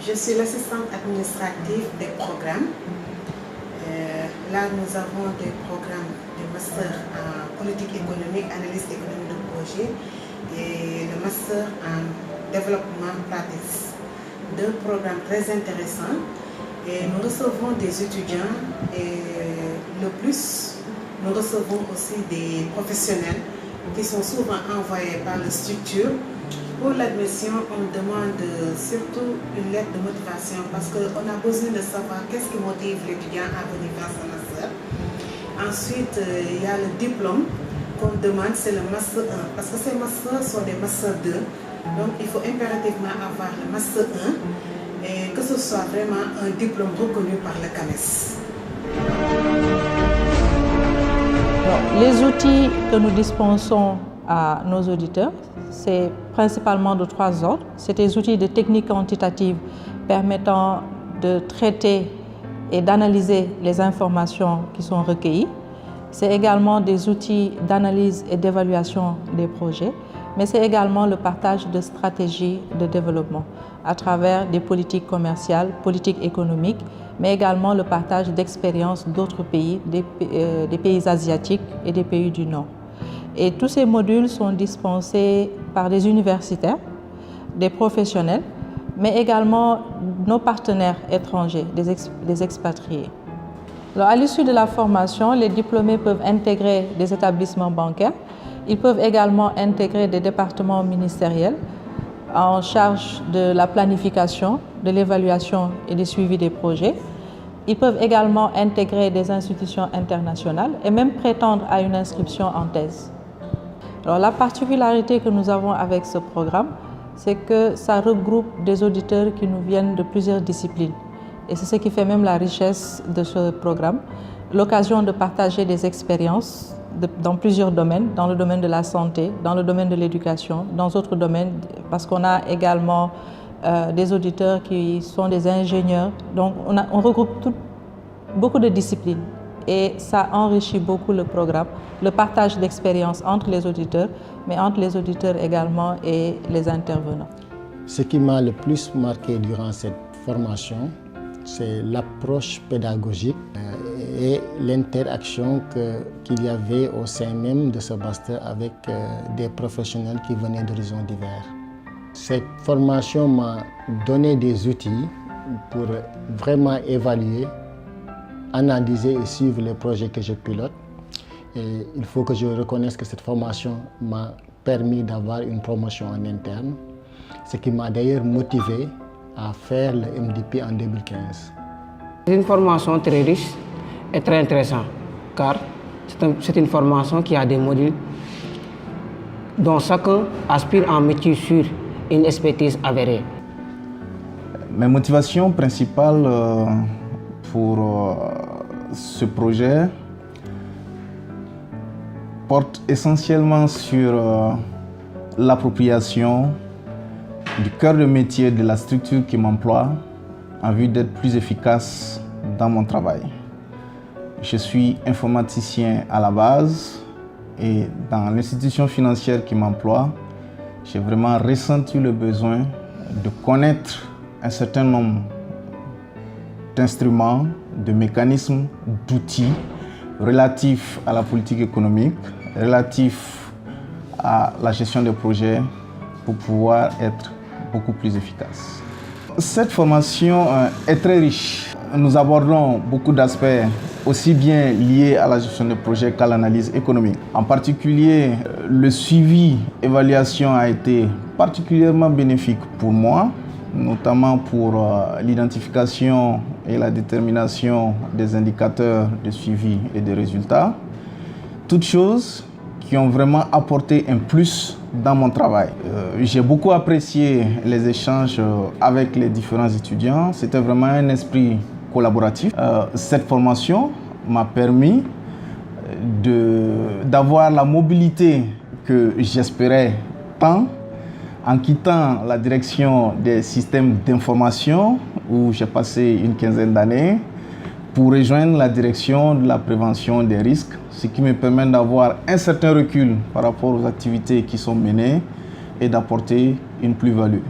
Je suis l'assistante administrative des programmes. Là, nous avons des programmes de master en politique économique, analyse économique de projet et le master en développement pratique. Deux programmes très intéressants. Et nous recevons des étudiants et le plus, nous recevons aussi des professionnels qui sont souvent envoyés par la structure. Pour l'admission, on demande surtout une lettre de motivation parce qu'on a besoin de savoir qu'est-ce qui motive l'étudiant à venir faire son master. Ensuite, il y a le diplôme qu'on demande, c'est le master 1 parce que ces masters sont des master 2. Donc, il faut impérativement avoir le master 1 et que ce soit vraiment un diplôme reconnu par le CAMES. Les outils que nous dispensons à nos auditeurs, c'est principalement de trois ordres. C'est des outils de technique quantitative permettant de traiter et d'analyser les informations qui sont recueillies. C'est également des outils d'analyse et d'évaluation des projets, mais c'est également le partage de stratégies de développement à travers des politiques commerciales, politiques économiques, mais également le partage d'expériences d'autres pays, des pays asiatiques et des pays du Nord. Et tous ces modules sont dispensés par des universitaires, des professionnels, mais également nos partenaires étrangers, des expatriés. Alors, à l'issue de la formation, les diplômés peuvent intégrer des établissements bancaires. Ils peuvent également intégrer des départements ministériels en charge de la planification, de l'évaluation et du suivi des projets. Ils peuvent également intégrer des institutions internationales et même prétendre à une inscription en thèse. Alors, la particularité que nous avons avec ce programme, c'est que ça regroupe des auditeurs qui nous viennent de plusieurs disciplines. Et c'est ce qui fait même la richesse de ce programme. L'occasion de partager des expériences dans plusieurs domaines, dans le domaine de la santé, dans le domaine de l'éducation, dans d'autres domaines, parce qu'on a également des auditeurs qui sont des ingénieurs. Donc on regroupe beaucoup de disciplines et ça enrichit beaucoup le programme, le partage d'expériences entre les auditeurs, mais entre les auditeurs également et les intervenants. Ce qui m'a le plus marqué durant cette formation, c'est l'approche pédagogique et l'interaction qu'il y avait au sein même de ce master avec des professionnels qui venaient d'horizons divers. Cette formation m'a donné des outils pour vraiment évaluer, analyser et suivre les projets que je pilote. Et il faut que je reconnaisse que cette formation m'a permis d'avoir une promotion en interne, ce qui m'a d'ailleurs motivé à faire le MDP en 2015. C'est une formation très riche et très intéressante, car c'est une formation qui a des modules dont chacun aspire à un métier sur une expertise avérée. Mes motivations principales pour ce projet portent essentiellement sur l'appropriation du cœur de métier de la structure qui m'emploie en vue d'être plus efficace dans mon travail. Je suis informaticien à la base et dans l'institution financière qui m'emploie, j'ai vraiment ressenti le besoin de connaître un certain nombre d'instruments, de mécanismes, d'outils relatifs à la politique économique, relatifs à la gestion des projets pour pouvoir être beaucoup plus efficace. Cette formation est très riche. Nous abordons beaucoup d'aspects aussi bien liés à la gestion de projet qu'à l'analyse économique. En particulier, le suivi évaluation a été particulièrement bénéfique pour moi, notamment pour l'identification et la détermination des indicateurs de suivi et de résultats. Toutes choses qui ont vraiment apporté un plus dans mon travail. J'ai beaucoup apprécié les échanges avec les différents étudiants. C'était vraiment un esprit collaboratif. Cette formation m'a permis d'avoir la mobilité que j'espérais tant en quittant la direction des systèmes d'information où j'ai passé une quinzaine d'années pour rejoindre la direction de la prévention des risques, ce qui me permet d'avoir un certain recul par rapport aux activités qui sont menées et d'apporter une plus-value.